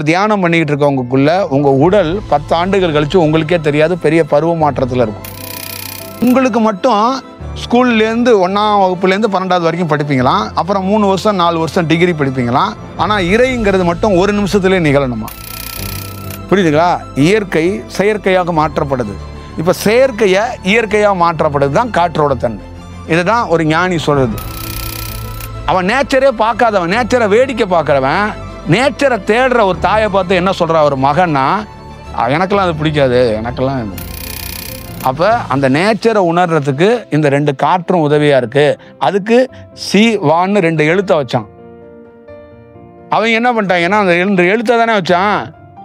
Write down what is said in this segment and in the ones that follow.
தியானம் பண்ணிக்கிட்டு இருக்கவங்களுக்குள்ள உங்கள் உடல் 10 ஆண்டுகள் கழித்து உங்களுக்கே தெரியாது பெரிய பருவ மாற்றத்தில் இருக்கும். உங்களுக்கு மட்டும் ஸ்கூல்லேருந்து 1ஆம் வகுப்புலேருந்து 12வது வரைக்கும் படிப்பீங்களாம். அப்புறம் 3 வருஷம் 4 வருஷம் டிகிரி படிப்பீங்களாம். ஆனால் இறைங்கிறது மட்டும் ஒரு நிமிஷத்துலேயே நிகழணுமா? புரியுதுங்களா? இயற்கை செயற்கையாக மாற்றப்படுது. இப்போ செயற்கையை இயற்கையாக மாற்றப்படுது தான் காற்றோட தன்மை. இதுதான் ஒரு ஞானி சொல்கிறது. அவன் நேச்சரே பார்க்காதவன், நேச்சரை வேடிக்கை பார்க்குறவன், நேச்சரை தேடுற ஒரு தாயை பார்த்து என்ன சொல்கிறா ஒரு மகன்னா, எனக்கெல்லாம் அது பிடிக்காது, எனக்கெல்லாம். அப்போ அந்த நேச்சரை உணர்றதுக்கு இந்த 2 காற்றும் உதவியாக இருக்குது. அதுக்கு சி வான்னு 2 எழுத்தை வச்சான். அவங்க என்ன பண்ணிட்டாங்கன்னா அந்த 2 எழுத்தை தானே வச்சான்.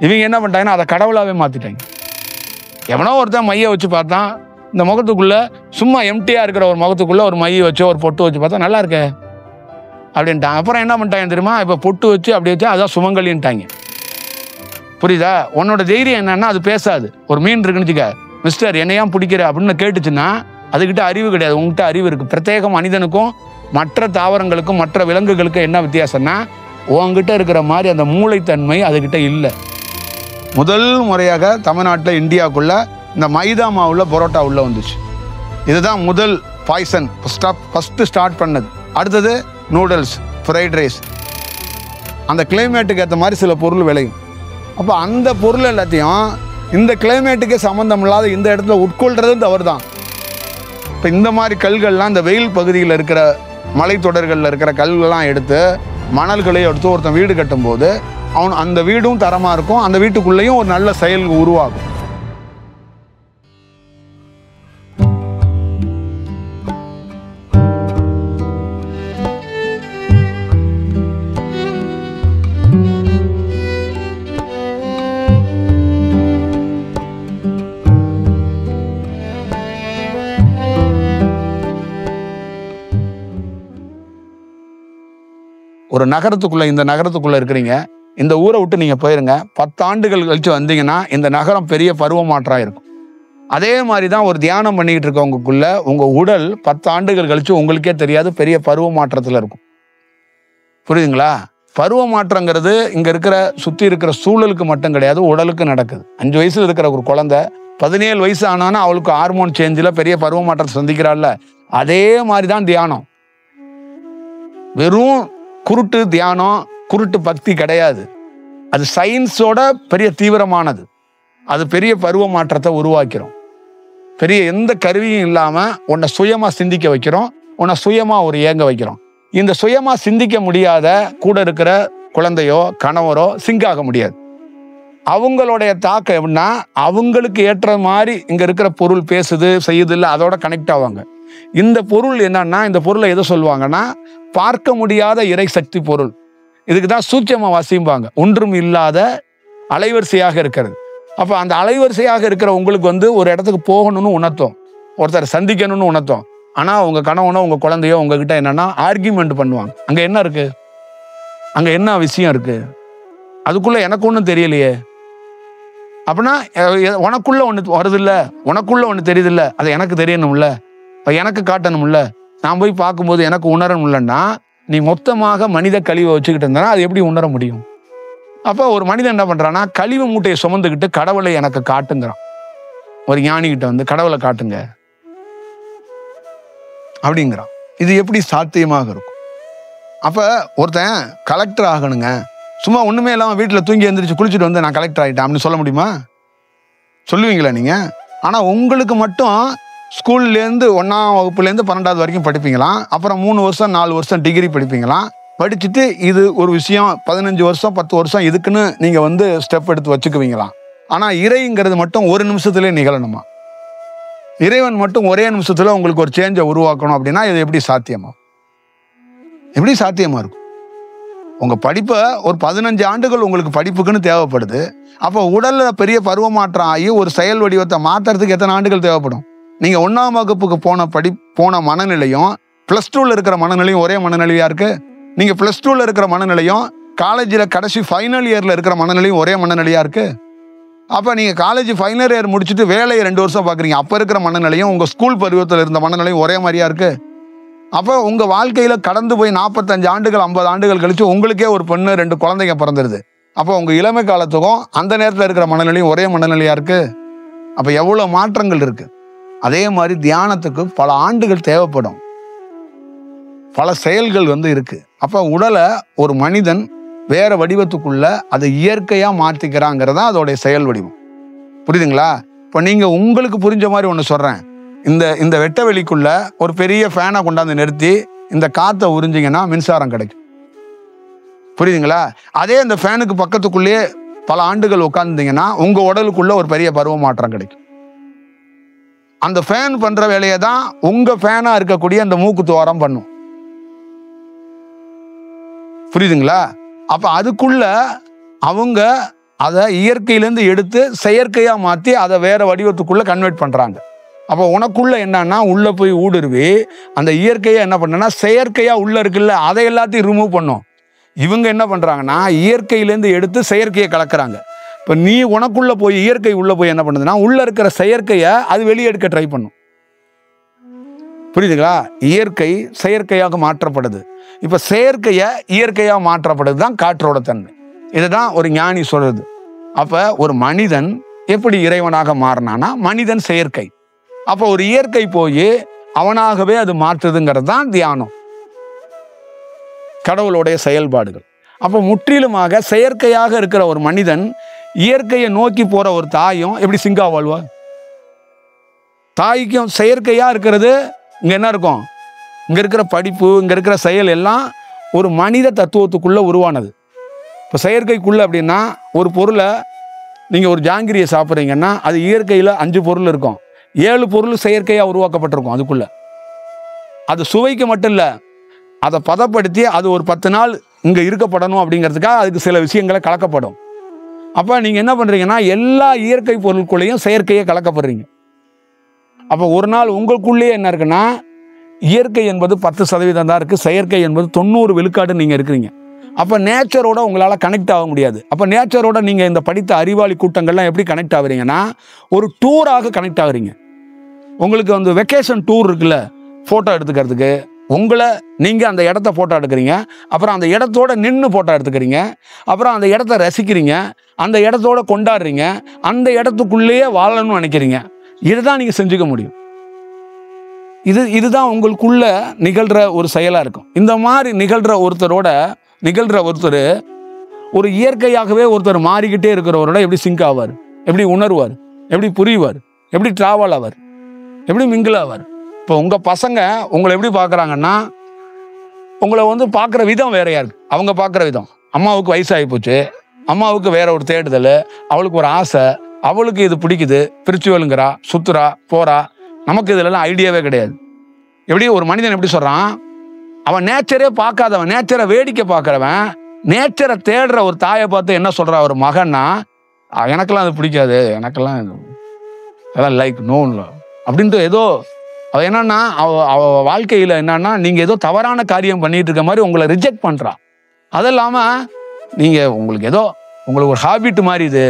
இவங்க என்ன பண்ணிட்டாங்கன்னா அதை கடவுளாகவே மாற்றிட்டாங்க. எவனோ ஒருத்தன் மையை வச்சு பார்த்தான், இந்த முகத்துக்குள்ளே சும்மா எம்டியாக இருக்கிற ஒரு முகத்துக்குள்ளே ஒரு மையை வச்சு ஒரு பொட்டு வச்சு பார்த்தா நல்லா இருக்கே அப்படின்ட்டாங்க. அப்புறம் என்ன பண்ணிட்டாங்க தெரியுமா? இப்போ பொட்டு வச்சு அப்படி வச்சு அதான் சுமங்கலின்ட்டாங்க. புரியுதா? உன்னோட தைரியம் என்னன்னா அது பேசாது. ஒரு மீன் இருக்குன்னு வச்சுக்க, மிஸ்டர் என்னையாம் பிடிக்கிற அப்படின்னு கேட்டுச்சுன்னா அதுக்கிட்ட அறிவு கிடையாது, உங்ககிட்ட அறிவு இருக்குது. பிரத்யேக மனிதனுக்கும் மற்ற தாவரங்களுக்கும் மற்ற விலங்குகளுக்கும் என்ன வித்தியாசம்னா உங்ககிட்ட இருக்கிற மாதிரி அந்த மூளைத்தன்மை அதுக்கிட்ட இல்லை. முதல் முறையாக தமிழ்நாட்டில் இந்தியாவுக்குள்ள இந்த மைதா மாவுல பரோட்டா உள்ளே வந்துச்சு. இதுதான் முதல் பாய்சன் ஃபஸ்ட்டு ஸ்டார்ட் பண்ணது. அடுத்தது நூடுல்ஸ், ஃப்ரைட் ரைஸ். அந்த கிளைமேட்டுக்கு ஏற்ற மாதிரி சில பொருள் விளையும். அப்போ அந்த பொருள் எல்லாத்தையும் இந்த கிளைமேட்டுக்கே சம்மந்தம் இல்லாத இந்த இடத்துல உட்கொள்றதும் தவறு தான். இப்போ இந்த மாதிரி கல்கள்லாம் இந்த வெயில் பகுதியில் இருக்கிற மலைத்தொடர்களில் இருக்கிற கல்கள்லாம் எடுத்து மணல்களை எடுத்து ஒருத்தன் வீடு கட்டும்போது அவன் அந்த வீடும் தரமாக இருக்கும், அந்த வீட்டுக்குள்ளேயும் ஒரு நல்ல செயல் உருவாகும். ஒரு நகரத்துக்குள்ளே, இந்த நகரத்துக்குள்ளே இருக்கிறீங்க, இந்த ஊரை விட்டு நீங்கள் போயிருங்க, 10 ஆண்டுகள் கழித்து வந்தீங்கன்னா இந்த நகரம் பெரிய பருவ மாற்றம் இருக்கும். அதே மாதிரி தான் ஒரு தியானம் பண்ணிக்கிட்டு இருக்கவங்களுக்குள்ள உங்கள் உடல் 10 ஆண்டுகள் கழித்து உங்களுக்கே தெரியாது பெரிய பருவ மாற்றத்தில் இருக்கும். புரியுதுங்களா? பருவ மாற்றங்கிறது இங்கே இருக்கிற சுற்றி இருக்கிற சூழலுக்கு மட்டும் கிடையாது, உடலுக்கு நடக்குது. 5 வயசில் இருக்கிற ஒரு குழந்தை 17 வயசு ஆனான்னா அவளுக்கு ஹார்மோன் சேஞ்சில் பெரிய பருவ மாற்றத்தை சந்திக்கிறாள்ல, அதே மாதிரி தான் தியானம். வெறும் குருட்டு தியானம், குருட்டு பக்தி கிடையாது. அது சயின்ஸோட பெரிய தீவிரமானது. அது பெரிய பருவ மாற்றத்தை உருவாக்கிறோம். பெரிய எந்த கருவியும் இல்லாமல் உன்னை சுயமாக சிந்திக்க வைக்கிறோம், உன்னை சுயமாக ஒரு ஏங்க வைக்கிறோம். இந்த சுயமாக சிந்திக்க முடியாத கூட இருக்கிற குழந்தையோ கணவரோ சிங்காக முடியாது. அவங்களுடைய தாக்கம் எப்படின்னா அவங்களுக்கு ஏற்ற மாதிரி இங்கே இருக்கிற பொருள் பேசுது செய்யுது இல்லை, அதோட கனெக்ட் ஆவாங்க. இந்த பொருள் என்னன்னா, இந்த பொருளை எதை சொல்லுவாங்கன்னா பார்க்க முடியாத இறை சக்தி பொருள். இதுக்கு தான் சூட்சம வாசிம்பாங்க. ஒன்றும் இல்லாத அலைவரிசையாக இருக்கிறது. அப்போ அந்த அலைவரிசையாக இருக்கிற உங்களுக்கு ஒரு இடத்துக்கு போகணும்னு உணர்த்தும், ஒருத்தர் சந்திக்கணும்னு உணர்த்தும். ஆனால் உங்கள் கணவனோ உங்கள் குழந்தையோ உங்ககிட்ட என்னன்னா ஆர்கியூமெண்ட் பண்ணுவாங்க. அங்கே என்ன இருக்கு, அங்கே என்ன விஷயம் இருக்கு, அதுக்குள்ள எனக்கு ஒன்றும் தெரியலையே. அப்படின்னா உனக்குள்ள ஒன்று வருதில்ல, உனக்குள்ள ஒன்று தெரியுதில்ல, அது எனக்கு தெரியணும்ல, இப்போ எனக்கு காட்டணும்ல, நான் போய் பார்க்கும்போது எனக்கு உணரணும்லன்னா நீ மொத்தமாக மனித கழிவை வச்சுக்கிட்டு இருந்தா அது எப்படி உணர முடியும்? அப்போ ஒரு மனிதன் என்ன பண்ணுறான்னா கழிவு மூட்டையை சுமந்துக்கிட்டு கடவுளை எனக்கு காட்டுங்கிறான். ஒரு ஞானிகிட்ட கடவுளை காட்டுங்க அப்படிங்கிறான். இது எப்படி சாத்தியமாக இருக்கும்? அப்போ ஒருத்தன் கலெக்டர் ஆகணுங்க, சும்மா ஒன்றுமே இல்லாமல் வீட்டில் தூங்கி எழுந்திரிச்சு குளிச்சுட்டு நான் கலெக்டர் ஆகிட்டேன் அப்படின்னு சொல்ல முடியுமா? சொல்லுவீங்களா நீங்கள்? ஆனால் உங்களுக்கு மட்டும் ஸ்கூல்லேருந்து 1ஆம் வகுப்புலேருந்து 12வது வரைக்கும் படிப்பீங்களாம். அப்புறம் 3 வருஷம் 4 வருஷம் டிகிரி படிப்பீங்களாம். படிச்சுட்டு இது ஒரு விஷயம் 15 வருஷம் 10 வருஷம் இதுக்குன்னு நீங்கள் ஸ்டெப் எடுத்து வச்சுக்குவீங்களாம். ஆனால் இறைங்கிறது மட்டும் ஒரு நிமிஷத்துலேயே நிகழணுமா? இறைவன் மட்டும் ஒரே நிமிஷத்தில் உங்களுக்கு ஒரு சேஞ்சை உருவாக்கணும் அப்படின்னா இது எப்படி சாத்தியமா? எப்படி சாத்தியமாக இருக்கும்? உங்கள் படிப்பை ஒரு 15 ஆண்டுகள் உங்களுக்கு படிப்புக்குன்னு தேவைப்படுது. அப்போ உடலில் பெரிய பருவ மாற்றம் ஆகி ஒரு செயல் வடிவத்தை மாற்றுறதுக்கு எத்தனை ஆண்டுகள் தேவைப்படும்? நீங்கள் 1ஆம் வகுப்புக்கு போன மனநிலையும் +2ல் இருக்கிற மனநிலையும் ஒரே மனநிலையாக இருக்குது. நீங்கள் +2ல் இருக்கிற மனநிலையும் காலேஜில் கடைசி ஃபைனல் இயரில் இருக்கிற மனநிலையும் ஒரே மனநிலையாக இருக்குது. அப்போ நீங்கள் காலேஜ் ஃபைனல் இயர் முடிச்சுட்டு வேலையை 2 வருஷம் பார்க்குறீங்க, அப்போ இருக்கிற மனநிலையும் உங்கள் ஸ்கூல் பருவத்தில் இருந்த மனநிலையும் ஒரே மாதிரியாக இருக்குது. அப்போ உங்கள் வாழ்க்கையில் கடந்து போய் 45 ஆண்டுகள் 50 ஆண்டுகள் கழித்து உங்களுக்கே ஒரு பெண்ணு 2 குழந்தைங்க பிறந்துடுது. அப்போ உங்கள் இளமை காலத்துக்கும் அந்த நேரத்தில் இருக்கிற மனநிலையும் ஒரே மனநிலையாக இருக்குது. அப்போ எவ்வளோ மாற்றங்கள் இருக்குது. அதே மாதிரி தியானத்துக்கு பல ஆண்டுகள் தேவைப்படும், பல செயல்கள் இருக்குது. அப்போ உடலை ஒரு மனிதன் வேற வடிவத்துக்குள்ள அதை இயற்கையாக மாற்றிக்கிறாங்கிறதா அதோடைய செயல் வடிவம். புரியுதுங்களா? இப்போ நீங்கள் உங்களுக்கு புரிஞ்ச மாதிரி ஒன்று சொல்கிறேன். இந்த வெட்ட வெளிக்குள்ள ஒரு பெரிய ஃபேனை கொண்டாந்து நிறுத்தி இந்த காற்றை உறிஞ்சிங்கன்னா மின்சாரம் கிடைக்கும். புரியுதுங்களா? அதே இந்த ஃபேனுக்கு பக்கத்துக்குள்ளேயே பல ஆண்டுகள் உட்காந்துங்கன்னா உங்கள் உடலுக்குள்ள ஒரு பெரிய பருவ மாற்றம் கிடைக்கும். அந்த ஃபேன் பண்ணுற வேலையை தான் உங்கள் ஃபேனாக இருக்கக்கூடிய அந்த மூக்கு துவாரம் பண்ணும். புரியுதுங்களா? அப்போ அதுக்குள்ள அவங்க அதை இயற்கையிலேருந்து எடுத்து செயற்கையாக மாற்றி அதை வேற வடிவத்துக்குள்ளே கன்வெர்ட் பண்ணுறாங்க. அப்போ உனக்குள்ள என்னன்னா உள்ளே போய் ஊடுருவி அந்த இயற்கையை என்ன பண்ணனா செயற்கையாக உள்ளே இருக்குல்ல அதை எல்லாத்தையும் ரிமூவ் பண்ணும். இவங்க என்ன பண்ணுறாங்கன்னா இயற்கையிலேருந்து எடுத்து செயற்கையை கலக்கிறாங்க. இப்போ நீ உனக்குள்ளே போய் இயற்கை உள்ளே போய் என்ன பண்ணுதுன்னா உள்ளே இருக்கிற செயற்கையை அது வெளியே எடுக்க ட்ரை பண்ணும். புரியுதுங்களா? இயற்கை செயற்கையாக மாற்றப்படுது. இப்போ செயற்கையை இயற்கையாக மாற்றப்படுது தான் காற்றோட தன்மை. இதுதான் ஒரு ஞானி சொல்றது. அப்போ ஒரு மனிதன் எப்படி இறைவனாக மாறினானா மனிதன் செயற்கை. அப்போ ஒரு இயற்கை போய் அவனாகவே அது மாற்றுதுங்கிறது தான் தியானம், கடவுளுடைய செயல்பாடுகள். அப்போ முற்றிலுமாக செயற்கையாக இருக்கிற ஒரு மனிதன் இயற்கையை நோக்கி போற ஒரு தாயும் எப்படி சிங்கா வாழ்வா? தாய்க்கும் செயற்கையா இருக்கிறது இங்க என்ன இருக்கும்? இங்க இருக்கிற படிப்பு, இங்க இருக்கிற செயல் எல்லாம் ஒரு மனித தத்துவத்துக்குள்ள உருவானது. இப்போ செயற்கைக்குள்ள அப்படின்னா ஒரு பொருளை நீங்க ஒரு ஜாங்கிரியை சாப்பிட்றீங்கன்னா அது இயற்கையில் 5 பொருள் இருக்கும், 7 பொருள் செயற்கையாக உருவாக்கப்பட்டிருக்கும். அதுக்குள்ள அது சுவைக்கு மட்டும் இல்லை, அதை பதப்படுத்தி அது ஒரு 10 நாள் இங்கே இருக்கப்படணும் அப்படிங்கிறதுக்காக அதுக்கு சில விஷயங்களை கலக்கப்படும். அப்போ நீங்கள் என்ன பண்ணுறீங்கன்னா எல்லா இயற்கை பொருட்குள்ளேயும் செயற்கையை கலக்கப்படுறீங்க. அப்போ ஒரு நாள் உங்களுக்குள்ளேயே என்ன இருக்குன்னா இயற்கை என்பது 10% தான் இருக்குது, செயற்கை என்பது 90 விழுக்காடு நீங்கள் இருக்கிறீங்க. அப்போ நேச்சரோட உங்களால் கனெக்ட் ஆக முடியாது. அப்போ நேச்சரோட நீங்கள் இந்த படித்த அறிவாளி கூட்டங்கள்லாம் எப்படி கனெக்ட் ஆகுறீங்கன்னா ஒரு டூராக கனெக்ட் ஆகுறீங்க. உங்களுக்கு வந்து வெக்கேஷன் டூர் இருக்குல்ல, ஃபோட்டோ எடுத்துக்கிறதுக்கு உங்களை நீங்கள் அந்த இடத்த ஃபோட்டோ எடுக்கிறீங்க, அப்புறம் அந்த இடத்தோட நின்று ஃபோட்டோ எடுத்துக்கிறீங்க, அப்புறம் அந்த இடத்த ரசிக்கிறீங்க, அந்த இடத்தோட கொண்டாடுறீங்க, அந்த இடத்துக்குள்ளேயே வாழணும்னு நினைக்கிறீங்க. இதுதான் நீங்கள் செஞ்சுக்க முடியும். இதுதான் உங்களுக்குள்ள நிகழ்கிற ஒரு செயலாக இருக்கும். இந்த மாதிரி நிகழ்கிற ஒருத்தர் ஒரு இயற்கையாகவே ஒருத்தர் மாறிக்கிட்டே இருக்கிறவரோட எப்படி சிங்க் ஆவார், எப்படி உணர்வார், எப்படி புரிவார், எப்படி ட்ராவல் ஆவார், எப்படி மிங்கிள் ஆவார். இப்போ உங்கள் பசங்க உங்களை எப்படி பார்க்குறாங்கன்னா உங்களை வந்து பார்க்குற விதம் வேறையா இருக்கு. அவங்க பார்க்குற விதம், அம்மாவுக்கு வயசாகி போச்சு, அம்மாவுக்கு வேற ஒரு தேடுதல், அவளுக்கு ஒரு ஆசை, அவளுக்கு இது பிடிக்குது, பிரிச்சுவலுங்கிறா, சுத்துறா போறா, நமக்கு இதுலலாம் ஐடியாவே கிடையாது. எப்படி ஒரு மனிதன் எப்படி சொல்கிறான், அவன் நேச்சரே பார்க்காதவன், நேச்சரை வேடிக்கை பார்க்குறவன், நேச்சரை தேடுற ஒரு தாயை பார்த்து என்ன சொல்கிறா ஒரு மகன்னா, எனக்கெல்லாம் அது பிடிக்காது, எனக்கெல்லாம் அதெல்லாம் லைக் நோன்ல அப்படின்ட்டு ஏதோ அவள் என்னன்னா அவ வாழ்க்கையில் என்னன்னா நீங்கள் ஏதோ தவறான காரியம் பண்ணிட்டு இருக்க மாதிரி உங்களை ரிஜெக்ட் பண்ணுறா. அது இல்லாமல் நீங்கள் உங்களுக்கு ஒரு ஹாபிட் மாதிரி இது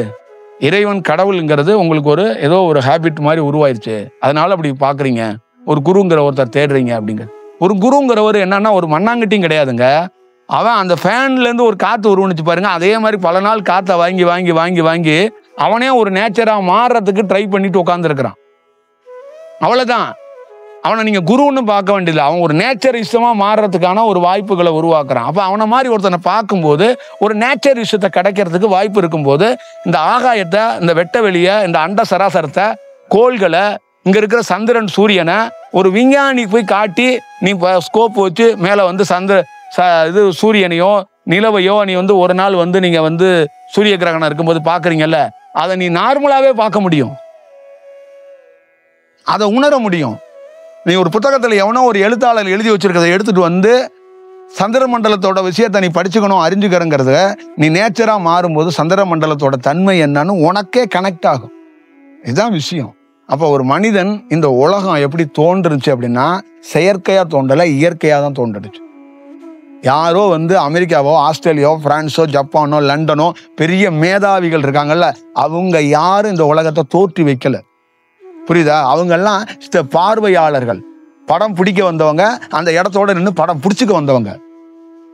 இறைவன் கடவுளுங்கிறது உங்களுக்கு ஏதோ ஒரு ஹாபிட் மாதிரி உருவாயிருச்சு, அதனால அப்படி பார்க்குறீங்க. ஒரு குருங்கிற ஒருத்தர் தேடுறீங்க அப்படிங்கிற ஒரு குருங்கிறவர் என்னன்னா ஒரு மண்ணாங்கட்டியும் கிடையாதுங்க. அவன் அந்த ஃபேன்லேருந்து ஒரு காற்று உருவணிச்சு பாருங்க, அதே மாதிரி பல நாள் காற்றை வாங்கி வாங்கி வாங்கி வாங்கி அவனே ஒரு நேச்சராக மாறுறதுக்கு ட்ரை பண்ணிட்டு உட்காந்துருக்கிறான். அவ்வளோதான். அவனை நீங்கள் குருன்னு பார்க்க வேண்டியதில்லை, அவன் ஒரு நேச்சரிசமாக மாறுறதுக்கான ஒரு வாய்ப்புகளை உருவாக்குறான். அப்போ அவனை மாதிரி ஒருத்தனை பார்க்கும்போது ஒரு நேச்சர் விஷயத்தை கிடைக்கிறதுக்கு வாய்ப்பு இருக்கும்போது இந்த ஆகாயத்தை, இந்த வெட்ட வெளியை, இந்த அண்ட சராசரத்தை, கோள்களை, இங்கே இருக்கிற சந்திரன் சூரியனை ஒரு விஞ்ஞானி போய் காட்டி நீ ஸ்கோப் வச்சு மேலே வந்து சூரியனையோ நிலவையோ நீ வந்து ஒரு நாள் வந்து நீங்கள் வந்து சூரிய கிரகணம் இருக்கும்போது பார்க்குறீங்கல்ல, அதை நீ நார்மலாகவே பார்க்க முடியும், அதை உணர முடியும். நீ ஒரு புத்தகத்தில் எவனோ ஒரு எழுத்தாளர் எழுதி வச்சிருக்கிறத எடுத்துட்டு வந்து சந்திர மண்டலத்தோட விஷயத்தை நீ படிச்சுக்கணும், அறிஞ்சுக்கிறங்கிறத நீ நேச்சராக மாறும்போது சந்திர மண்டலத்தோட தன்மை என்னன்னு உனக்கே கனெக்ட் ஆகும். இதுதான் விஷயம். அப்போ ஒரு மனிதன் இந்த உலகம் எப்படி தோன்றுச்சு அப்படின்னா செயற்கையாக தோன்றலை, இயற்கையாக தான் தோன்றுச்சு. யாரோ வந்து அமெரிக்காவோ, ஆஸ்திரேலியாவோ, பிரான்ஸோ, ஜப்பானோ, லண்டனோ பெரிய மேதாவிகள் இருக்காங்கல்ல, அவங்க யாரும் இந்த உலகத்தை தோற்றி வைக்கல. புரியுதா? அவங்கெல்லாம் பார்வையாளர்கள், படம் பிடிக்க வந்தவங்க, அந்த இடத்தோட நின்று படம் பிடிச்சிக்க வந்தவங்க.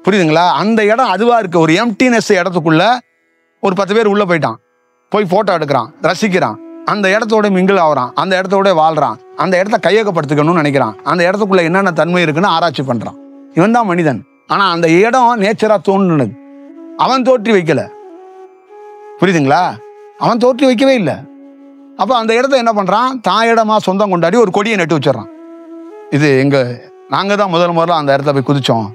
புரியுதுங்களா? அந்த இடம் அதுவா இருக்கு, ஒரு எம்டினஸ் இடத்துக்குள்ள ஒரு 10 பேர் உள்ளே போயிட்டான், போய் ஃபோட்டோ எடுக்கிறான், ரசிக்கிறான், அந்த இடத்தோட மிங்கிள் ஆகிறான், அந்த இடத்தோட வாழ்கிறான், அந்த இடத்த கையகப்படுத்திக்கணும்னு நினைக்கிறான், அந்த இடத்துக்குள்ள என்னென்ன தன்மை இருக்குன்னு ஆராய்ச்சி பண்ணுறான். இவன் தான் மனிதன். ஆனால் அந்த இடம் நேச்சராக தோணுனது, அவன் தோற்றி வைக்கல. புரியுதுங்களா? அவன் தோற்றி வைக்கவே இல்லை. அப்போ அந்த இடத்த என்ன பண்ணுறான், தான் இடமா சொந்தம் கொண்டாடி ஒரு கொடியை நட்டு வச்சிடறான். இது நாங்கள் தான் முதல்ல அந்த இடத்த போய் குதிச்சோம்,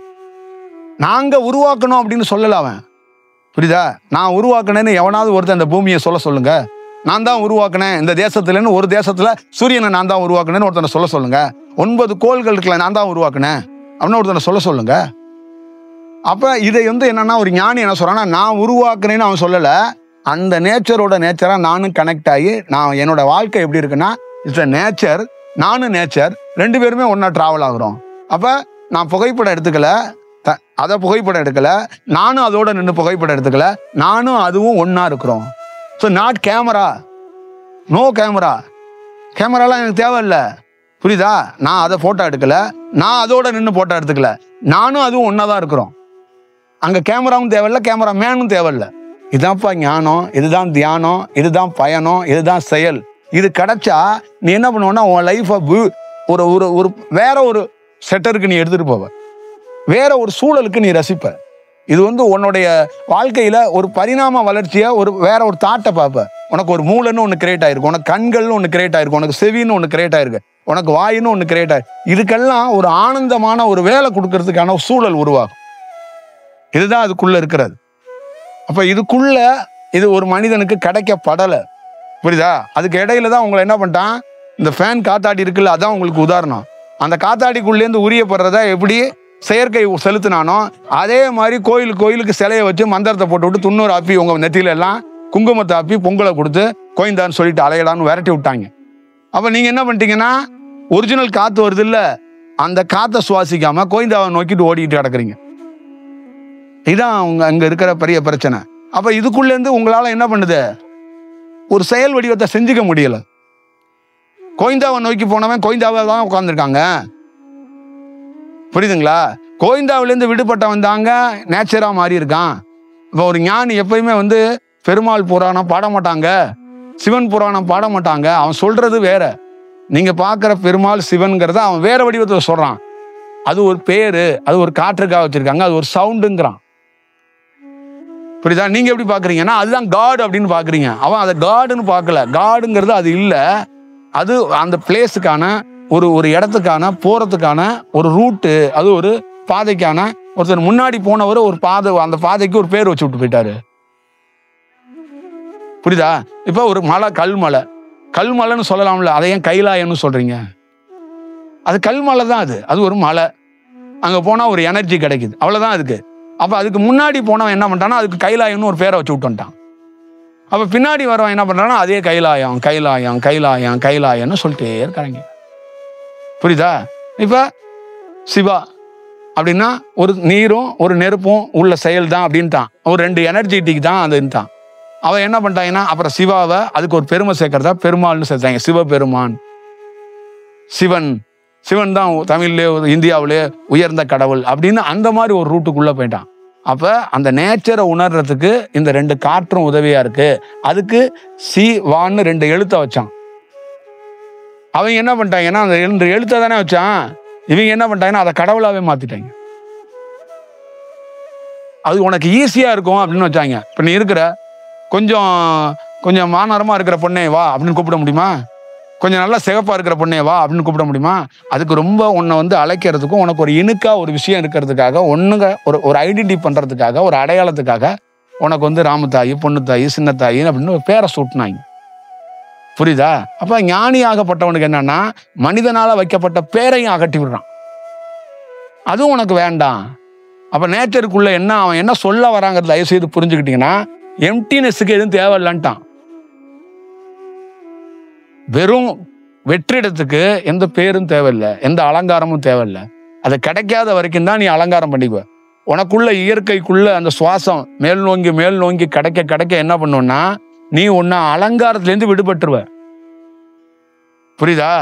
நாங்கள் உருவாக்கணும் அப்படின்னு சொல்லலை அவன். புரியுதா? நான் உருவாக்கினேன்னு எவனாவது ஒருத்தர் அந்த பூமியை சொல்லுங்க. நான் தான் உருவாக்கினேன் இந்த தேசத்துலன்னு, ஒரு தேசத்துல சூரியனை நான் தான் உருவாக்கினேன்னு ஒருத்தனை சொல்லுங்க. 9 கோள்கள் இருக்குல்ல, நான் தான் உருவாக்கினேன் அப்படின்னு ஒருத்தனை சொல்லுங்க. அப்ப இதை என்னன்னா, ஒரு ஞானி என்ன சொல்றான்னா, நான் உருவாக்குனேன்னு அவன் சொல்லலை, அந்த நேச்சரோட நேச்சரா நானும் கனெக்ட் ஆகி, நான் என்னோட வாழ்க்கை எப்படி இருக்குன்னா, இட்ஸ் நேச்சர், நானும் நேச்சர், 2 பேருமே ஒன்னா டிராவல் ஆகுறோம். அப்ப நான் புகைப்படம் எடுத்துக்கல, அதை புகைப்படம் எடுக்கல, நானும் அதோட நின்று புகைப்படம் எடுத்துக்கல, நானும் அதுவும் ஒன்னா இருக்கிறோம். So not camera, no camera, கேமராலாம் எனக்கு தேவையில்லை. புரியுதா? நான் அதை ஃபோட்டோ எடுக்கல, நான் அதோட நின்று ஃபோட்டோ எடுத்துக்கல, நானும் அதுவும் ஒன்றா தான் இருக்கிறோம். அங்கே கேமராவும் தேவையில்லை, கேமரா மேனும் தேவையில்லை. இதுதான்ப்பா ஞானம், இதுதான் தியானம், இதுதான் பயணம், இதுதான் செயல். இது கிடைச்சா நீ என்ன பண்ணுவோன்னா, உன் லைஃப்பை ஒரு ஒரு ஒரு வேற ஒரு செட்டருக்கு நீ எடுத்துகிட்டு போவ, வேற ஒரு சூழலுக்கு நீ ரசிப்ப. இது உன்னுடைய வாழ்க்கையில் ஒரு பரிணாம வளர்ச்சியை, வேற ஒரு தாட்டை பார்ப்ப. உனக்கு ஒரு மூளைன்னு ஒன்று கிரியேட் ஆயிருக்கு, உனக்கு கண்கள்னு ஒன்று கிரியேட் ஆயிருக்கு, உனக்கு செவின்னு ஒன்று கிரியேட் ஆயிருக்கு, உனக்கு வாயின்னு ஒன்று கிரியேட் ஆயிருக்கு. இதுக்கெல்லாம் ஒரு ஆனந்தமான ஒரு வேலை கொடுக்கறதுக்கான ஒரு சூழல் உருவாகும். இதுதான் அதுக்குள்ள இருக்கிறது. அப்ப இதுக்குள்ள இது ஒரு மனிதனுக்கு கிடைக்கப்படலை. புரியுதா? அதுக்கு இடையில தான் உங்களை என்ன பண்ணிட்டான், இந்த ஃபேன் காத்தாடி இருக்குல்ல, அதான் உங்களுக்கு உதாரணம். அந்த காத்தாடிக்குள்ளேருந்து உரியப்படுறத எப்படி செயற்கை செலுத்தினானோ, அதே மாதிரி கோயிலுக்கு சிலையை வச்சு மந்திரத்தை போட்டு விட்டு, துண்ணூறு ஆப்பி உங்க நெத்தியில எல்லாம் குங்குமத்தை ஆப்பி பொங்கலை கொடுத்து கோயந்தான்னு சொல்லிட்டு அலையடான்னு விரட்டி விட்டாங்க. அப்ப நீங்க என்ன பண்ணிட்டீங்கன்னா, ஒரிஜினல் காத்து வருது இல்ல, அந்த காத்தை சுவாசிக்காம கோயந்தாவை நோக்கிட்டு ஓடிக்கிட்டு கிடக்குறீங்க. இதுதான் அங்க இருக்கிற பெரிய பிரச்சனை. அப்ப இதுக்குள்ள இருந்து உங்களால என்ன பண்ணுது, ஒரு செயல் வடிவத்தை செஞ்சுக்க முடியல. கோயந்தாவை நோக்கி போனவன் கோயந்தாவை தான் உட்கார்ந்துருக்காங்க. புரியுதுங்களா? கோயந்தாவிலேருந்து விடுபட்டவன் தாங்க நேச்சரா மாறி இருக்கான். இப்போ ஒரு ஞானி எப்பயுமே பெருமாள் புராணம் பாட மாட்டாங்க, சிவன் புராணம் பாட மாட்டாங்க. அவன் சொல்றது வேற. நீங்க பார்க்குற பெருமாள் சிவன்கிறத அவன் வேற வடிவத்தில் சொல்றான். அது ஒரு பேரு, அது ஒரு காற்றுக்காக வச்சிருக்காங்க, அது ஒரு சவுண்டுங்கிறான். புரியுதா? நீங்க எப்படி பாக்குறீங்கன்னா, அதுதான் காட் அப்படின்னு பாக்குறீங்க. அவன் அதை காடுன்னு பார்க்கல. காடுங்கிறது அது இல்லை, அது அந்த பிளேஸுக்கான ஒரு இடத்துக்கான போறதுக்கான ஒரு ரூட்டு, அது ஒரு பாதைக்கான. ஒருத்தர் முன்னாடி போனவர் ஒரு பாதை, அந்த பாதைக்கு ஒரு பேர் வச்சு விட்டு போயிட்டாரு. புரியுதா? இப்ப ஒரு மலை, கல்மலைன்னு சொல்லலாம்ல, அதை ஏன் கைலாயம்னு சொல்றீங்க? அது கல்மலை தான், அது ஒரு மலை. அங்க போனா ஒரு எனர்ஜி கிடைக்குது, அவ்வளவுதான் அதுக்கு. அப்ப அதுக்கு முன்னாடி போனவன் என்ன பண்றான்னா, அதுக்கு கைலாயம்னு ஒரு பேரை வச்சு விட்டுட்டான். அப்ப பின்னாடி வரவன் என்ன பண்றான்னா, அதே கைலாயம்னு சொல்லிட்டே இருக்காங்க. புரியுதா? இப்ப சிவா அப்படின்னா ஒரு நீரும் ஒரு நெருப்பும் உள்ள செயல் தான் அப்படின்ட்டான். ஒரு 2 எனர்ஜெட்டிக் தான் அதுன்ட்டான். அவன் என்ன பண்ணிட்டாங்கன்னா, அப்புறம் சிவாவை அதுக்கு ஒரு பெருமை சேர்க்கறதா பெருமாள்னு சேர்த்தாங்க. சிவபெருமான், சிவன் தான் தமிழ்லே இந்தியாவிலே உயர்ந்த கடவுள் அப்படின்னு அந்த மாதிரி ஒரு ரூட்டுக்குள்ள போயிட்டான். அப்ப அந்த நேச்சரை உணர்றதுக்கு இந்த 2 காற்றும் உதவியா இருக்கு. அதுக்கு சிவான்னு 2 எழுத்தை வச்சான். அவங்க என்ன பண்ணிட்டாங்கன்னா, அந்த 2 எழுத்தை தானே வச்சான். இவங்க என்ன பண்ணிட்டாங்கன்னா, அதை கடவுளாவே மாத்திட்டாங்க. அது உனக்கு ஈஸியா இருக்கும் அப்படின்னு வச்சாங்க. இப்ப நீ இருக்கிற கொஞ்சம் மாநரமா இருக்கிற பொண்ணே வா அப்படின்னு கூப்பிட முடியுமா? கொஞ்சம் நல்லா சிகப்பா இருக்கிற பொண்ணே வா அப்படின்னு கூப்பிட முடியுமா? அதுக்கு ரொம்ப உன்னை அழைக்கிறதுக்கும், உனக்கு ஒரு இணுக்கா ஒரு விஷயம் இருக்கிறதுக்காக, ஒரு ஐடென்டி பண்றதுக்காக, ஒரு அடையாளத்துக்காக உனக்கு ராமத்தாயி, பொண்ணுத்தாயி, சின்னத்தாயி அப்படின்னு ஒரு பேரை சூட்டினாங்க. புரியுதா? அப்ப ஞானியாகப்பட்டவனுக்கு என்னன்னா, மனிதனால வைக்கப்பட்ட பேரையும் அகட்டி விடுறான். அதுவும் உனக்கு வேண்டாம். அப்ப நேச்சருக்குள்ள அவன் என்ன சொல்ல வராங்கிறது தயவு செய்து புரிஞ்சுக்கிட்டீங்கன்னா, எம்டினஸுக்கு எதுவும் தேவையில்லைன்ட்டான். வெறும் வெற்றிடத்துக்கு எந்த பேரும் தேவையில்லை, எந்த அலங்காரமும் தேவையில்லை. அது கிடைக்காத வரைக்கும் தான் நீ அலங்காரம் பண்ணிக்குவ. உனக்குள்ள இயற்கைக்குள்ள அந்த சுவாசம் மேல் நோங்கி கிடைக்க என்ன பண்ணுவோன்னா, நீ உன்னை அலங்காரத்திலேருந்து விடுபட்டுருவ. புரியுதா?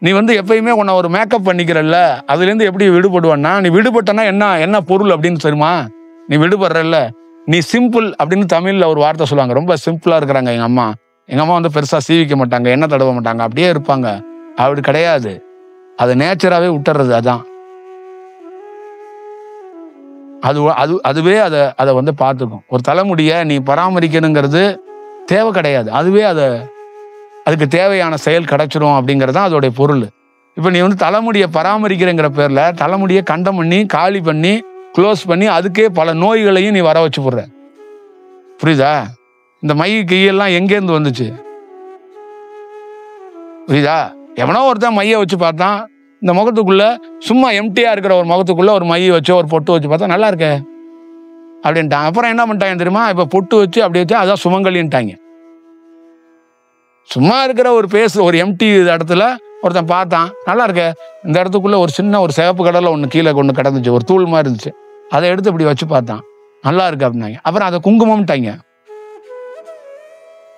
நீ எப்பயுமே உன்னை ஒரு மேக்கப் பண்ணிக்கிறல்ல, அதுலேருந்து எப்படி விடுபடுவான்னா, நீ விடுபட்டனா என்ன பொருள் அப்படின்னு தெரியுமா? நீ விடுபடுறல்ல, நீ சிம்பிள் அப்படின்னு தமிழ்ல ஒரு வார்த்தை சொல்லுவாங்க. ரொம்ப சிம்பிளா இருக்கிறாங்க எங்க அம்மா. எங்க அம்மா வந்து பெருசா சீவிக்க மாட்டாங்க, எண்ணெய் தடவ மாட்டாங்க, அப்படியே இருப்பாங்க. அப்படி கிடையாது. அது நேச்சராகவே விட்டுறது. அதான் அதுவே அதை வந்து பார்த்துக்கும். ஒரு தலைமுடியை நீ பராமரிக்கணுங்கிறது தேவை கிடையாது. அதுவே அதுக்கு தேவையான செயல் கிடைச்சிரும் அப்படிங்கிறது தான் அதோடைய பொருள். இப்போ நீ வந்து தலைமுடியை பராமரிக்கிறங்கிற பேர்ல தலைமுடியை கண்டம் பண்ணி காலி பண்ணி க்ளோஸ் பண்ணி அதுக்கே பல நோய்களையும் நீ வர வச்சு போடுற. புரியுதா? இந்த மை கையெல்லாம் எங்கேருந்து வந்துச்சு? புரியுதா? எவனோ ஒருத்தன் மையை வச்சு பார்த்தான், இந்த முகத்துக்குள்ள சும்மா எம்டியா இருக்கிற ஒரு முகத்துக்குள்ள ஒரு மையை வச்சு ஒரு பொட்டு வச்சு பார்த்தா நல்லா இருக்கே அப்படின்ட்டான். அப்புறம் என்ன பண்ணிட்டாங்க தெரியுமா? இப்போ பொட்டு வச்சு அப்படி வச்சு அதான் சுமங்கலின்ட்டாங்க. சும்மா இருக்கிற ஒரு பேஸ் ஒரு எம்டி இடத்துல ஒருத்தன் பார்த்தான், நல்லா இருக்க, இந்த இடத்துக்குள்ள ஒரு சின்ன ஒரு சிவப்பு கடலை ஒன்று கீழே ஒன்று கிடந்துச்சு, ஒரு தூள் மாதிரி இருந்துச்சு, அதை எடுத்து இப்படி வச்சு பார்த்தான், நல்லா இருக்கு அப்படின்னாங்க. அப்புறம் அதை குங்குமம்ட்டாங்க.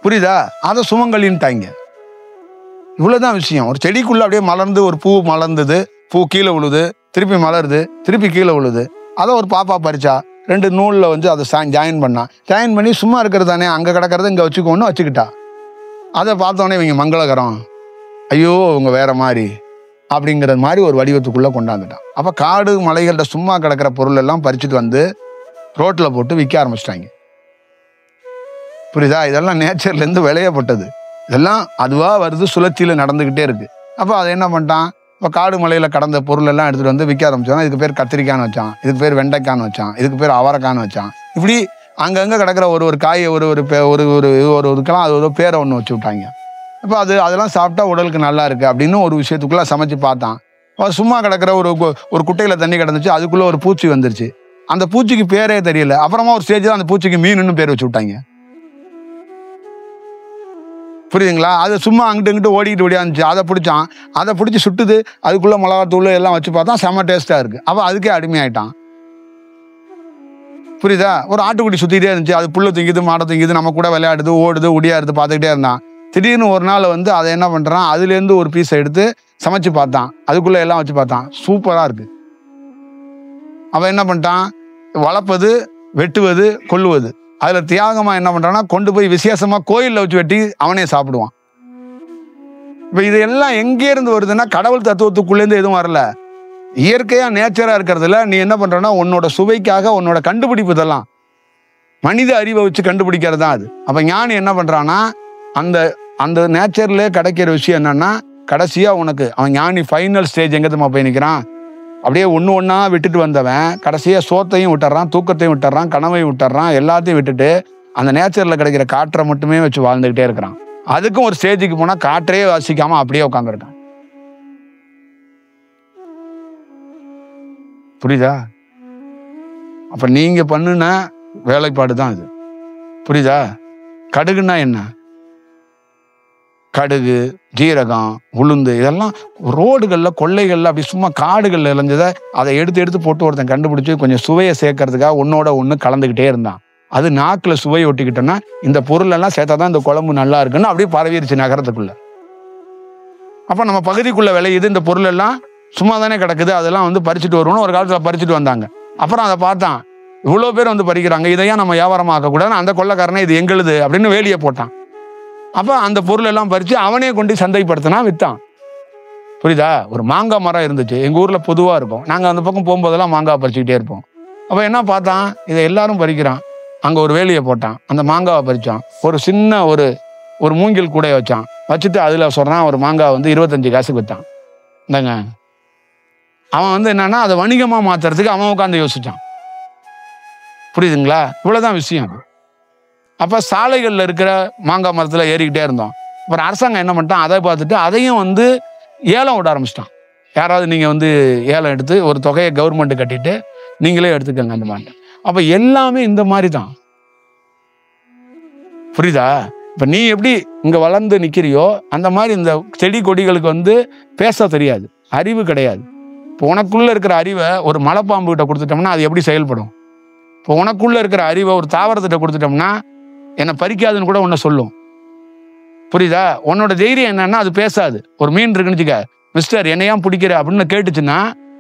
புரியுதா? அதை சுமங்கலின்ட்டாங்க. இவ்வளவுதான் விஷயம். ஒரு செடிக்குள்ள அப்படியே மலர்ந்து ஒரு பூ மலர்ந்தது, பூ கீழே விழுது, திருப்பி மலருது, திருப்பி கீழே விழுது. அதை ஒரு பாப்பா பறிச்சா, 2 நூலில் வந்து அதை ஜாயின் பண்ணி சும்மா இருக்கிறது தானே, அங்கே கிடக்கிறது இங்கே வச்சுக்கோன்னு வச்சுக்கிட்டா. அதை பார்த்தோன்னே இவங்க மங்களகரம், ஐயோ இவங்க வேற மாதிரி அப்படிங்கிற மாதிரி ஒரு வடிவத்துக்குள்ளே கொண்டாந்துட்டான். அப்போ காடு மலைகள்கிட்ட சும்மா கிடக்கிற பொருள் எல்லாம் பறிச்சுட்டு வந்து ரோட்டில் போட்டு விற்க ஆரம்பிச்சிட்டாங்க. புரியுதா? இதெல்லாம் நேச்சர்லேருந்து விளையப்பட்டது. இதெல்லாம் அதுவாக வருது, சுழற்சியில் நடந்துக்கிட்டே இருக்கு. அப்போ அதை என்ன பண்ணிட்டான்? இப்போ காடு மலையில் கடந்த பொருள் எல்லாம் எடுத்துகிட்டு வந்து விற்க ஆரம்பிச்சான். இதுக்கு பேர் கத்திரிக்கான்னு வச்சான், இதுக்கு பேர் வெண்டைக்கான்னு வச்சான், இதுக்கு பேர் அவரைக்கான்னு வச்சான். இப்படி அங்கங்கே கிடக்கிற ஒரு காயை ஒருக்கெல்லாம் அது ஒரு பேரை ஒன்று வச்சு விட்டாங்க. இப்போ அதெல்லாம் சாப்பிட்டா உடலுக்கு நல்லா இருக்குது அப்படின்னு ஒரு விஷயத்துக்குள்ளே சமைச்சு பார்த்தான். சும்மா கிடக்கிற ஒரு குட்டையில் தண்ணி கிடந்துச்சு, அதுக்குள்ளே ஒரு பூச்சி வந்துருச்சு. அந்த பூச்சிக்கு பேரே தெரியல. அப்புறமா ஒரு ஸ்டேஜில் அந்த பூச்சிக்கு மீனுன்னு பேர் வச்சு விட்டாங்க. புரியுதுங்களா? அது சும்மா அங்கிட்டு ஓடிக்கிட்டு ஓடியாந்துச்சு. அதை பிடிச்சான், அதை பிடிச்சி சுட்டுது, அதுக்குள்ளே மிளகாத்தூள் எல்லாம் வச்சு பார்த்தா செம்ம டேஸ்ட்டாக இருக்குது. அப்போ அதுக்கே அடிமையாயிட்டான். புரியுதா? ஒரு ஆட்டுக்குட்டி சுற்றிக்கிட்டே இருந்துச்சு, அது புல்லை திங்குது, மாடை திங்குது, நம்ம கூட விளையாடுது, ஓடுது, ஒடியாடுது, பார்த்துக்கிட்டே இருந்தான். திடீர்னு ஒரு நாள் வந்து அதை என்ன பண்ணுறான், அதுலேருந்து ஒரு பீஸை எடுத்து சமைச்சு பார்த்தான், அதுக்குள்ளே எல்லாம் வச்சு பார்த்தான், சூப்பராக இருக்குது. அவன் என்ன பண்ணிட்டான்? வளர்ப்பது, வெட்டுவது, கொல்லுவது, அதில் தியாகமாக என்ன பண்ணுறான்னா கொண்டு போய் விசேஷமாக கோயிலில் வச்சு வெட்டி அவனே சாப்பிடுவான். இப்போ இது எல்லாம் எங்கேருந்து வருதுன்னா கடவுள் தத்துவத்துக்குள்ளேருந்து எதுவும் வரல. இயற்கையாக நேச்சராக இருக்கிறதுல நீ என்ன பண்ணுறன்னா உன்னோட சுவைக்காக உன்னோட கண்டுபிடிப்பு இதெல்லாம் மனித அறிவை வச்சு கண்டுபிடிக்கிறது தான் அது. அப்போ ஞானி என்ன பண்ணுறான்னா அந்த நேச்சர்லேயே கிடைக்கிற விஷயம் என்னன்னா கடைசியாக உனக்கு அவன் ஞானி ஃபைனல் ஸ்டேஜ் எங்கே தான் போய் நிற்கிறான்? அப்படியே ஒன்றா விட்டுட்டு வந்தவன் கடைசியாக சோத்தையும் விட்டுறான், தூக்கத்தையும் விட்டுறான், கனவையும் விட்டுறான், எல்லாத்தையும் விட்டுட்டு அந்த நேச்சரில் கிடைக்கிற காற்றை மட்டுமே வச்சு வாழ்ந்துக்கிட்டே இருக்கிறான். அதுக்கும் ஒரு ஸ்டேஜுக்கு போனால் காற்றையே வாசிக்காமல் அப்படியே உட்காந்துருக்கான். புரியுதா? அப்போ நீங்கள் பண்ணுன வேலைப்பாடு தான் இது. புரியுதா? கடுகுன்னா என்ன? கடுகு, ஜீரகம், உளுந்து இதெல்லாம் ரோடுகளில் கொள்ளைகளில் அப்படி சும்மா காடுகளில் இளைஞ்சதை அதை எடுத்து போட்டு ஒருத்தன் கண்டுபிடிச்சி கொஞ்சம் சுவையை சேர்க்கறதுக்காக ஒன்னோட ஒன்று கலந்துக்கிட்டே இருந்தான். அது நாக்கில் சுவையை ஒட்டிக்கிட்டோன்னா இந்த பொருளெல்லாம் சேர்த்தா தான் இந்த குழம்பு நல்லா இருக்குன்னு அப்படியே பரவிருச்சு நகரத்துக்குள்ள. அப்போ நம்ம பகுதிக்குள்ளே விளையுது இந்த பொருள் எல்லாம் சும்மா தானே கிடக்குது, அதெல்லாம் வந்து பறிச்சுட்டு வருவோம்னு ஒரு காலத்தில் பறிச்சுட்டு வந்தாங்க. அப்புறம் அதை பார்த்தான், இவ்வளோ பேர் வந்து பறிக்கிறாங்க, இதையா நம்ம வியாபாரமாக ஆக்கக்கூடாதுன்னு அந்த கொள்ளைக்காரனே இது எங்களுது அப்படின்னு வேலியை போட்டான். அப்போ அந்த பொருள் எல்லாம் பறித்து அவனே கொண்டு சந்தைப்படுத்தினா விற்றான். புரியுதா? ஒரு மாங்காய் மரம் இருந்துச்சு எங்கள் ஊரில் பொதுவாக இருக்கும். நாங்கள் அந்த பக்கம் போகும்போதெல்லாம் மாங்காய் பறிச்சுக்கிட்டே இருப்போம். அப்போ என்ன பார்த்தான், இதை எல்லாரும் பறிக்கிறான். அங்கே ஒரு வேலியை போட்டான், அந்த மாங்காவை பறித்தான், ஒரு சின்ன ஒரு மூங்கில் கூடையை வச்சான், வச்சுட்டு அதில் சொல்கிறான் ஒரு மாங்காய் வந்து 25 காசுக்கு விற்றான். இந்தாங்க. அவன் வந்து என்னன்னா அதை வணிகமாக மாற்றுறதுக்கு அவன் உட்காந்து யோசிச்சான். புரியுதுங்களா? இவ்வளோதான் விஷயம். அப்போ சாலைகளில் இருக்கிற மாங்காய் மரத்தில் ஏறிக்கிட்டே இருந்தோம். அப்புறம் அரசாங்கம் என்ன பண்ணிட்டான், அதை பார்த்துட்டு அதையும் வந்து ஏலம் விட ஆரம்பிச்சிட்டான். யாராவது நீங்கள் வந்து ஏலம் எடுத்து ஒரு தொகையை கவர்மெண்ட்டு கட்டிட்டு நீங்களே எடுத்துக்கங்க அந்த மாதிரி. அப்போ எல்லாமே இந்த மாதிரி தான். புரியுதா? இப்போ நீ எப்படி இங்கே வளர்ந்து நிற்கிறியோ அந்த மாதிரி இந்த செடி கொடிகளுக்கு வந்து பேச தெரியாது, அறிவு கிடையாது. இப்போ உனக்குள்ளே இருக்கிற அறிவை ஒரு மலைப்பாம்பு கிட்ட கொடுத்துட்டோம்னா அது எப்படி செயல்படும்? இப்போ உனக்குள்ளே இருக்கிற அறிவை ஒரு தாவரத்திட்ட கொடுத்துட்டோம்னா என்னை பறிக்காதுன்னு கூட உன்னை சொல்லும். புரியுதா? உன்னோட தைரியம் என்னன்னா அது பேசாது. ஒரு மீன் இருக்குன்னு வச்சுக்க, மிஸ்டர் என்னையாம் பிடிக்கிற அப்படின்னு கேட்டுச்சுன்னா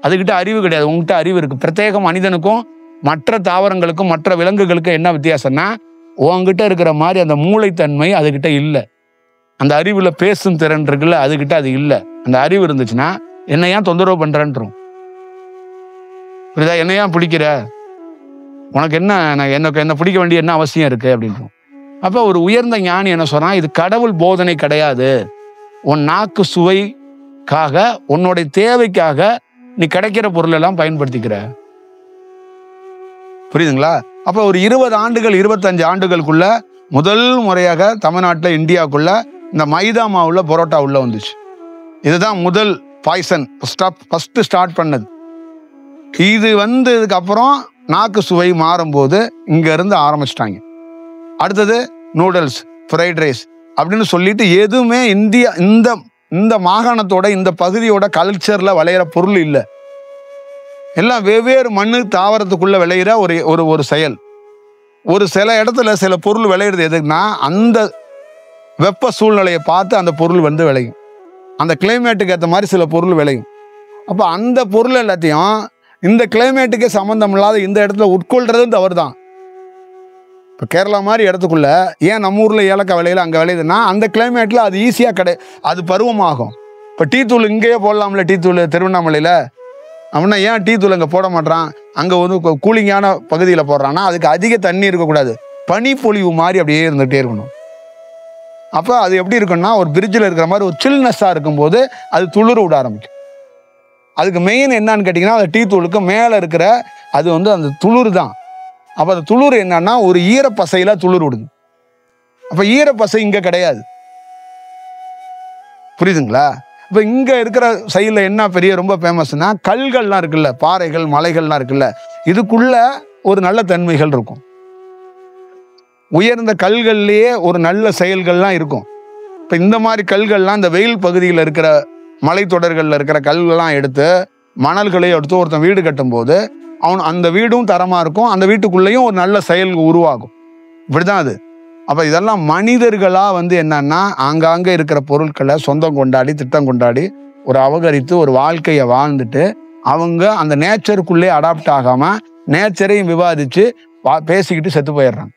அதுக்கிட்ட அறிவு கிடையாது, உங்ககிட்ட அறிவு இருக்கு. பிரத்யேக மனிதனுக்கும் மற்ற தாவரங்களுக்கும் மற்ற விலங்குகளுக்கும் என்ன வித்தியாசம்னா, உங்ககிட்ட இருக்கிற மாதிரி அந்த மூளைத்தன்மை அதுகிட்ட இல்லை. அந்த அறிவுல பேசும் திறன் இருக்குல்ல, அதுகிட்ட அது இல்லை. அந்த அறிவு இருந்துச்சுன்னா என்ன ஏன் தொந்தரவு பண்றேன்றோம். புரியுதா? என்ன ஏன் பிடிக்கிற, உனக்கு என்ன, என்ன பிடிக்க வேண்டிய என்ன அவசியம் இருக்கு அப்படின்றோம். அப்ப ஒரு உயர்ந்த ஞானி என்ன சொன்னா, இது கடவுள் போதனை கிடையாது. உன் நாக்கு சுவைக்காக, உன்னுடைய தேவைக்காக நீ கிடைக்கிற பொருள் எல்லாம் பயன்படுத்திக்கிற. புரியுதுங்களா? அப்ப ஒரு 20 ஆண்டுகள் 25 ஆண்டுகளுக்குள்ள முதல் முறையாக தமிழ்நாட்டில் இந்தியாவுக்குள்ள இந்த மைதா மாவுல பரோட்டா உள்ள வந்துச்சு. இதுதான் முதல் பாய்சன் ஃபர்ஸ்ட் ஸ்டார்ட் பண்ணது. இது வந்ததுக்கு அப்புறம் நாக்கு சுவை மாறும்போது இங்க இருந்து ஆரம்பிச்சிட்டாங்க. அடுத்தது நூடுல்ஸ், ஃப்ரைட் ரைஸ் அப்படின்னு சொல்லிட்டு எதுவுமே இந்தியா இந்த மாகாணத்தோட இந்த பகுதியோட கல்ச்சர்ல விளையிற பொருள் இல்லை. எல்லாம் வெவ்வேறு மண்ணு தாவரத்துக்குள்ள விளையிற ஒரு செயல். ஒரு சில இடத்துல சில பொருள் விளையிறது எதுக்குன்னா, அந்த வெப்ப சூழ்நிலையை பார்த்து அந்த பொருள் வந்து விளையும். அந்த கிளைமேட்டுக்கு ஏற்ற மாதிரி சில பொருள் விளையும். அப்போ அந்த பொருள் எல்லாத்தையும் இந்த கிளைமேட்டுக்கே சம்மந்தம் இல்லாத இந்த இடத்துல உட்கொள்றதும் தவறு தான். இப்போ கேரளா மாதிரி இடத்துக்குள்ள ஏன் நம்ம ஊரில் ஏலக்காய் விளையில அங்கே விளையுதுன்னா, அந்த கிளைமேட்டில் அது ஈஸியாக அது பருவமாகும். இப்போ டீ தூள் இங்கேயே போடலாம்ல, டீ தூள் திருவண்ணாமலையில் அப்படின்னா ஏன் டீ தூள் அங்கே போட மாட்டான், அங்கே வந்து கூலிங்கான பகுதியில் போடுறான்னா அதுக்கு அதிக தண்ணி இருக்கக்கூடாது, பனிப்பொழிவு மாதிரி அப்படியே இருந்துகிட்டே இருக்கணும். அப்போ அது எப்படி இருக்குன்னா, ஒரு பிரிட்ஜில் இருக்கிற மாதிரி ஒரு சில்னஸ்ஸாக இருக்கும்போது அது துளிர் விட ஆரம்பிக்கும். அதுக்கு மெயின் என்னன்னு கேட்டிங்கன்னா, அந்த டீ தூளுக்கு மேலே இருக்கிற அது வந்து அந்த துளிர் தான். அப்போ அந்த துளிர் என்னன்னா ஒரு ஈரப்பசையில் துளிர் விடுது. அப்போ ஈரப்பசை இங்கே கிடையாது. புரியுதுங்களா? இப்போ இங்கே இருக்கிற சைடில் என்ன பெரிய ரொம்ப ஃபேமஸ்னா, கல்கள்லாம் இருக்குல்ல, பாறைகள் மலைகள்லாம் இருக்குல்ல, இதுக்குள்ள ஒரு நல்ல தன்மைகள் இருக்கும். உயர்ந்த கல்கள்லேயே ஒரு நல்ல செயல்கள்லாம் இருக்கும். இப்போ இந்த மாதிரி கல்கள்லாம் இந்த வெயில் பகுதியில் இருக்கிற மலைத்தொடர்களில் இருக்கிற கல்கள்லாம் எடுத்து மணல்களை எடுத்து ஒருத்தன் வீடு கட்டும்போது அந்த வீடும் தரமாக இருக்கும், அந்த வீட்டுக்குள்ளேயும் ஒரு நல்ல செயல் உருவாகும். இப்படிதான் அது. அப்போ இதெல்லாம் மனிதர்களாக வந்து என்னன்னா, ஆங்காங்கே இருக்கிற பொருட்களை சொந்தம் கொண்டாடி திட்டம் கொண்டாடி ஒரு அபகரித்து ஒரு வாழ்க்கையை வாழ்ந்துட்டு அவங்க அந்த நேச்சருக்குள்ளே அடாப்ட் ஆகாமல் நேச்சரையும் விவாதித்து பேசிக்கிட்டு செத்து போயிடுறாங்க.